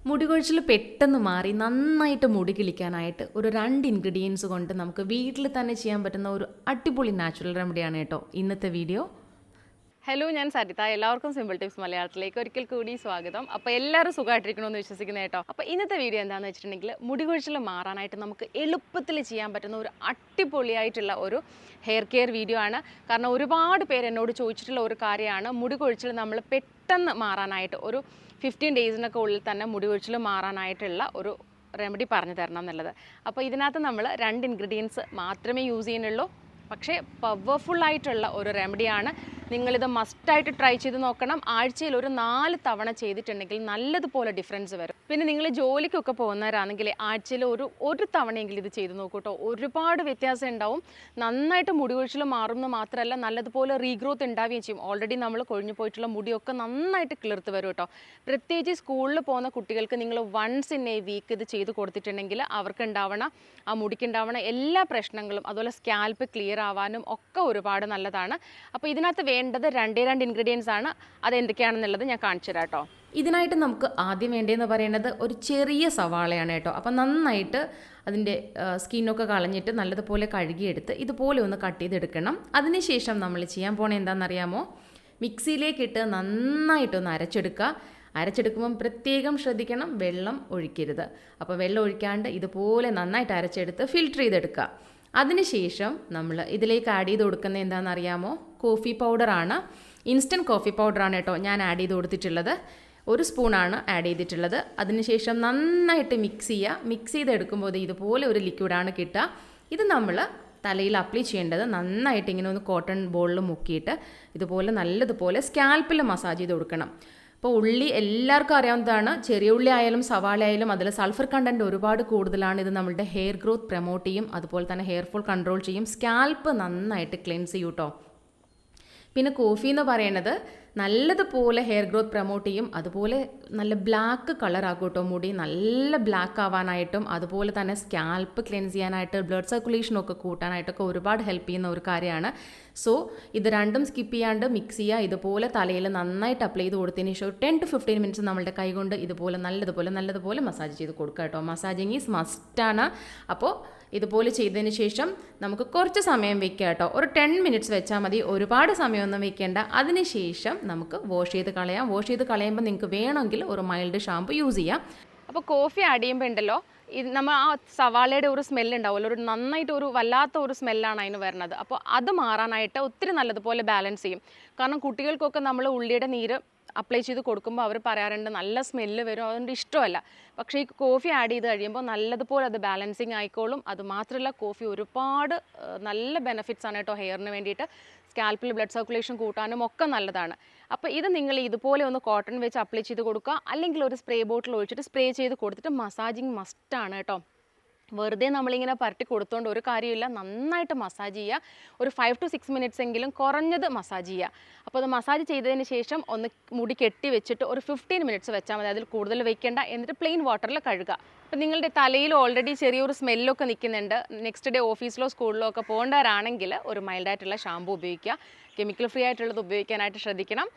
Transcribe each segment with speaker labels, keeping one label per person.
Speaker 1: മുടി കൊഴിച്ചിൽ പെട്ടെന്ന് മാറി നന്നായിട്ട് മുടി കിളിക്കാനായിട്ട് ഒരു 2 ഇൻഗ്രീഡിയൻസ് കൊണ്ട് നമുക്ക് വീട്ടിൽ തന്നെ ചെയ്യാൻ പറ്റുന്ന ഒരു അടിപൊളി നാച്ചുറൽ റെമഡിയാണ് കേട്ടോ ഇന്നത്തെ വീഡിയോ.
Speaker 2: ഹലോ, ഞാൻ സരിത. എല്ലാവർക്കും സിമ്പിൾ ടിപ്സ് മലയാളത്തിലേക്ക് ഒരിക്കൽ കൂടി സ്വാഗതം. അപ്പോൾ എല്ലാവരും സുഖമായിട്ടിരിക്കണമെന്ന് വിശ്വസിക്കുന്ന കേട്ടോ. അപ്പോൾ ഇന്നത്തെ വീഡിയോ എന്താണെന്ന് വെച്ചിട്ടുണ്ടെങ്കിൽ മുടി കൊഴിച്ചിൽ മാറാനായിട്ട് നമുക്ക് എളുപ്പത്തിൽ ചെയ്യാൻ പറ്റുന്ന ഒരു അടിപൊളിയായിട്ടുള്ള ഒരു ഹെയർ കെയർ വീഡിയോ ആണ്. കാരണം ഒരുപാട് പേര് എന്നോട് ചോദിച്ചിട്ടുള്ള ഒരു കാര്യമാണ് മുടി കൊഴിച്ചിൽ നമ്മൾ പെട്ടെന്ന് മാറാനായിട്ട് ഒരു 15 ഡേയ്സിനൊക്കെ ഉള്ളിൽ തന്നെ മുടി കൊഴിച്ചിൽ മാറാനായിട്ടുള്ള ഒരു റെമഡി പറഞ്ഞു തരണം എന്നുള്ളത്. അപ്പോൾ ഇതിനകത്ത് നമ്മൾ 2 ഇൻഗ്രീഡിയൻസ് മാത്രമേ യൂസ് ചെയ്യുന്നുള്ളൂ. പക്ഷേ പവർഫുള്ളായിട്ടുള്ള ഒരു റെമഡിയാണ്. നിങ്ങളിത് മസ്റ്റായിട്ട് ട്രൈ ചെയ്ത് നോക്കണം. ആഴ്ചയിൽ ഒരു 4 തവണ ചെയ്തിട്ടുണ്ടെങ്കിൽ നല്ലതുപോലെ ഡിഫറൻസ് വരും. പിന്നെ നിങ്ങൾ ജോലിക്കൊക്കെ പോകുന്നവരാണെങ്കിൽ ആഴ്ചയിൽ ഒരു തവണയെങ്കിലും ഇത് ചെയ്ത് നോക്കൂ കേട്ടോ. ഒരുപാട് വ്യത്യാസം ഉണ്ടാവും. നന്നായിട്ട് മുടി കൊഴിച്ചിൽ മാറുമെന്ന് മാത്രമല്ല, നല്ലതുപോലെ റീഗ്രോത്ത് ഉണ്ടാവുകയും ചെയ്യും. ഓൾറെഡി നമ്മൾ കൊഴിഞ്ഞു പോയിട്ടുള്ള മുടിയൊക്കെ നന്നായിട്ട് കിളിർത്ത് വരും കേട്ടോ. പ്രത്യേകിച്ച് സ്കൂളിൽ പോകുന്ന കുട്ടികൾക്ക് നിങ്ങൾ വൺസ് ഇൻ എ വീക്ക് ഇത് ചെയ്ത് കൊടുത്തിട്ടുണ്ടെങ്കിൽ അവർക്ക് ഉണ്ടാവണ ആ മുടിക്കുണ്ടാവണ എല്ലാ പ്രശ്നങ്ങളും അതുപോലെ സ്കാൽപ്പ് ക്ലിയർ ആവാനും ഒക്കെ ഒരുപാട് നല്ലതാണ്. അപ്പോൾ ഇതിനകത്ത് വേണ്ടത് 2 ഇൻഗ്രീഡിയൻസ് ആണ്. അത് എന്തൊക്കെയാണെന്നുള്ളത് ഞാൻ കാണിച്ചു തരാം കേട്ടോ.
Speaker 1: ഇതിനായിട്ട് നമുക്ക് ആദ്യം വേണ്ടതെന്ന് പറയുന്നത് ഒരു ചെറിയ സവാളയാണ് കേട്ടോ. അപ്പം നന്നായിട്ട് അതിൻ്റെ സ്കിന്നൊക്കെ കളഞ്ഞിട്ട് നല്ലതുപോലെ കഴുകിയെടുത്ത് ഇതുപോലെ ഒന്ന് കട്ട് ചെയ്തെടുക്കണം. അതിനുശേഷം നമ്മൾ ചെയ്യാൻ പോണത് എന്താണെന്നറിയാമോ? മിക്സിയിലേക്കിട്ട് നന്നായിട്ടൊന്ന് അരച്ചെടുക്കുമ്പം പ്രത്യേകം ശ്രദ്ധിക്കണം, വെള്ളം ഒഴിക്കരുത്. അപ്പോൾ വെള്ളം ഒഴിക്കാണ്ട് ഇതുപോലെ നന്നായിട്ട് അരച്ചെടുത്ത് ഫിൽറ്റർ ചെയ്തെടുക്കുക. അതിനുശേഷം നമ്മൾ ഇതിലേക്ക് ആഡ് ചെയ്ത് കൊടുക്കുന്നത് എന്താണെന്നറിയാമോ? കോഫി പൗഡറാണ്. ഇൻസ്റ്റൻറ്റ് കോഫി പൗഡറാണ് കേട്ടോ ഞാൻ ആഡ് ചെയ്ത് കൊടുത്തിട്ടുള്ളത്. 1 സ്പൂണാണ് ആഡ് ചെയ്തിട്ടുള്ളത്. അതിനുശേഷം നന്നായിട്ട് മിക്സ് ചെയ്തെടുക്കുമ്പോൾ ഇതുപോലെ ഒരു ലിക്വിഡാണ് കിട്ടുക. ഇത് നമ്മൾ തലയിൽ അപ്ലൈ ചെയ്യേണ്ടത് നന്നായിട്ട് ഇങ്ങനെ ഒന്ന് കോട്ടൺ ബോളിൽ മുക്കിയിട്ട് ഇതുപോലെ നല്ലതുപോലെ സ്കാൽപ്പിൽ മസാജ് ചെയ്ത് കൊടുക്കണം. അപ്പോൾ ഉള്ളി എല്ലാവർക്കും അറിയാവുന്നതാണ്. ചെറിയ ഉള്ളി ആയാലും സവാള ആയാലും അതിൽ സൾഫർ കണ്ടൻറ്റ് ഒരുപാട് കൂടുതലാണ്. ഇത് നമ്മളുടെ ഹെയർ ഗ്രോത്ത് പ്രൊമോട്ട് ചെയ്യും, അതുപോലെ തന്നെ ഹെയർ ഫോൾ കൺട്രോൾ ചെയ്യും, സ്കാൽപ്പ് നന്നായിട്ട് ക്ലെൻസ് ചെയ്യും കേട്ടോ. പിന്നെ കോഫി എന്ന് പറയുന്നത് നല്ലതുപോലെ ഹെയർ ഗ്രോത്ത് പ്രൊമോട്ട് ചെയ്യും, അതുപോലെ നല്ല ബ്ലാക്ക് കളറാക്കും കേട്ടോ. മുടി നല്ല ബ്ലാക്ക് ആവാനായിട്ടും അതുപോലെ തന്നെ സ്കാൽപ്പ് ക്ലെൻസ് ചെയ്യാനായിട്ട് ബ്ലഡ് സർക്കുലേഷനൊക്കെ കൂട്ടാനായിട്ടൊക്കെ ഒരുപാട് ഹെൽപ്പ് ചെയ്യുന്ന ഒരു കാര്യമാണ്. സോ ഇത് രണ്ടും സ്കിപ്പ് ചെയ്യാണ്ട് മിക്സ് ചെയ്യുക. ഇതുപോലെ തലയിൽ നന്നായിട്ട് അപ്ലൈ ചെയ്ത് കൊടുത്തതിന് ശേഷം 10 to 15 മിനിറ്റ്സ് നമ്മളുടെ കൈ കൊണ്ട് ഇതുപോലെ നല്ലതുപോലെ മസാജ് ചെയ്ത് കൊടുക്കുക കേട്ടോ. മസാജിങ് ഈസ് മസ്റ്റാണ്. അപ്പോൾ ഇതുപോലെ ചെയ്തതിന് ശേഷം നമുക്ക് കുറച്ച് സമയം വെക്കുക കേട്ടോ. ഒരു 10 മിനിറ്റ്സ് വെച്ചാൽ മതി, ഒരുപാട് സമയമൊന്നും വെക്കേണ്ട. അതിനുശേഷം നമുക്ക് വാഷ് ചെയ്ത് കളയുമ്പോൾ നിങ്ങൾക്ക് വേണമെങ്കിൽ ഒരു മൈൽഡ് ഷാമ്പു യൂസ് ചെയ്യാം.
Speaker 2: അപ്പോൾ കോഫി ആഡ് ചെയ്യുമ്പോൾ ഉണ്ടല്ലോ, ഇത് നമ്മൾ ആ സവാളയുടെ ഒരു സ്മെല്ല് ഉണ്ടാവുമല്ലോ, ഒരു നന്നായിട്ട് ഒരു വല്ലാത്ത ഒരു സ്മെല്ലാണ് അതിന് വരുന്നത്. അപ്പോൾ അത് മാറാനായിട്ട് ഒത്തിരി നല്ലതുപോലെ ബാലൻസ് ചെയ്യും. കാരണം കുട്ടികൾക്കൊക്കെ നമ്മൾ ഉള്ളിയുടെ നീര് അപ്ലൈ ചെയ്ത് കൊടുക്കുമ്പോൾ അവർ പറയാറുണ്ട് നല്ല സ്മെല്ല് വരും, അതുകൊണ്ട് ഇഷ്ടമല്ല. പക്ഷേ ഈ കോഫി ആഡ് ചെയ്ത് കഴിയുമ്പോൾ നല്ലതുപോലെ അത് ബാലൻസിങ് ആയിക്കോളും. അതുമാത്രമല്ല, കോഫി ഒരുപാട് നല്ല ബെനിഫിറ്റ്സ് ആണ് കേട്ടോ ഹെയറിന് വേണ്ടിയിട്ട്. സ്കാൽപ്പിൽ ബ്ലഡ് സർക്കുലേഷൻ കൂട്ടാനും ഒക്കെ നല്ലതാണ്. അപ്പോൾ ഇത് നിങ്ങൾ ഇതുപോലെ ഒന്ന് കോട്ടൺ വെച്ച് അപ്ലൈ ചെയ്ത് കൊടുക്കുക, അല്ലെങ്കിൽ ഒരു സ്പ്രേ ബോട്ടിൽ ഒഴിച്ചിട്ട് സ്പ്രേ ചെയ്ത് കൊടുത്തിട്ട് മസാജിങ് മസ്റ്റാണ് കേട്ടോ. വെറുതെ നമ്മളിങ്ങനെ പരട്ടി കൊടുത്തോണ്ട് ഒരു കാര്യമില്ല. നന്നായിട്ട് മസാജ് ചെയ്യുക. ഒരു 5 to 6 മിനിറ്റ്സ് എങ്കിലും കുറഞ്ഞത് മസാജ് ചെയ്യുക. അപ്പോൾ അത് മസാജ് ചെയ്തതിന് ശേഷം ഒന്ന് മുടി കെട്ടി വെച്ചിട്ട് ഒരു 15 മിനിറ്റ്സ് വെച്ചാൽ മതി. അതിൽ കൂടുതൽ വെക്കേണ്ട. എന്നിട്ട് പ്ലെയിൻ വാട്ടറിൽ കഴുകുക. അപ്പോൾ നിങ്ങളുടെ തലയിൽ ഓൾറെഡി ചെറിയൊരു സ്മെല്ലൊക്കെ നിൽക്കുന്നുണ്ട്, നെക്സ്റ്റ് ഡേ ഓഫീസിലോ സ്കൂളിലോ ഒക്കെ പോകേണ്ടവരാണെങ്കിൽ ഒരു മൈൽഡായിട്ടുള്ള ഷാമ്പു ഉപയോഗിക്കുക. കെമിക്കൽ ഫ്രീ ആയിട്ടുള്ളത് ഉപയോഗിക്കാനായിട്ട് ശ്രദ്ധിക്കണം.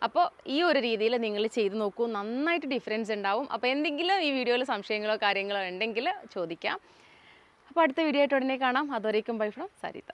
Speaker 2: അപ്പോൾ ഈ ഒരു രീതിയിൽ നിങ്ങൾ ചെയ്ത് നോക്കൂ, നന്നായിട്ട് ഡിഫറൻസ് ഉണ്ടാവും. അപ്പോൾ എന്തെങ്കിലും ഈ വീഡിയോയിൽ സംശയങ്ങളോ കാര്യങ്ങളോ ഉണ്ടെങ്കിൽ ചോദിക്കാം. അപ്പോൾ അടുത്ത വീഡിയോ ആയിട്ട് ഉടനെ കാണാം. അതുവരേക്കും ബൈ ഫ്രം സരിത.